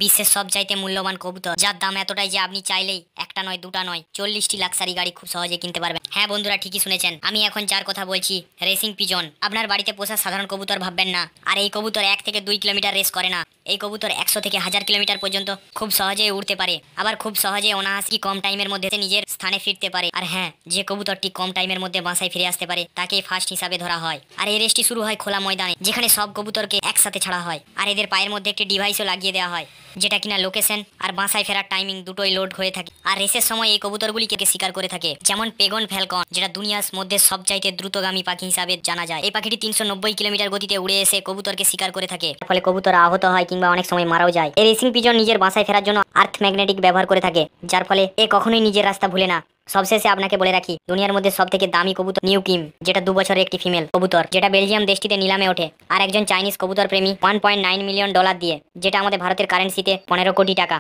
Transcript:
বিশ্বের সবচাইতে মূল্যবান কবুতর, যার দাম এতটাই যে আপনি চাইলেই একটা নয় দুটা নয় 40টি লাক্সারি গাড়ি খুব সহজে কিনতে পারবেন। হ্যাঁ বন্ধুরা, ঠিকই শুনেছেন, আমি এখন যার কথা বলছি রেসিং পিজন। আপনার বাড়িতে পোষা সাধারণ কবুতর ভাববেন না। আর এই কবুতর 1 থেকে 2 কিলোমিটার রেস করে না। এই কবুতর 100 থেকে 1000 কিলোমিটার পর্যন্ত খুব সহজেই উড়তে পারে, আবার খুব সহজে অনায়াসি কম টাইমের মধ্যে নিজের স্থানে ফিরতে পারে। আর হ্যাঁ, যে কবুতরটি কম টাইমের মধ্যে বাসায় ফিরে আসতে পারে তাকে ফার্স্ট হিসাবে ধরা হয়। আর এই রেসটি শুরু হয় খোলা ময়দানে, যেখানে সব কবুতরকে একসাথে ছাড়া হয়। আর এদের পায়ের মধ্যে একটি ডিভাইসও লাগিয়ে দেওয়া হয়, যেটা কিনা লোকেশন আর বাসায় ফেরার টাইমিং দুটোই লোড হয়ে থাকে। আর রেসের সময় এই কবুতরগুলিকে শিকার করে থাকে, যেমন পেগন ফ্যালকন, যেটা দুনিয়ার মধ্যে সবচাইতে দ্রুতগামী পাখি হিসাবে জানা যায়। এই পাখিটি 390 কিলোমিটার গতিতে উড়ে এসে কবুতরকে শিকার করে থাকে, ফলে কবুতর আহত হয় কিংবা অনেক সময় মারাও যায়। এই রেসিং পিজন নিজের বাসায় ফেরার জন্য আর্থ ম্যাগনেটিক ব্যবহার করে থাকে, যার ফলে এ কখনোই নিজের রাস্তা ভুলে না। সবশেষে আপনাকে বলে রাখি, দুনিয়ার মধ্যে সব থেকে দামি কবুতর নিউ কিম, যেটা 2 বছরের একটি ফিমেল কবুতর, যেটা বেলজিয়াম দেশটিতে নিলামে ওঠে। আর একজন চাইনিজ কবুতর প্রেমী $1.9 মিলিয়ন দিয়ে, যেটা আমাদের ভারতের কারেন্সিতে 15 কোটি টাকা।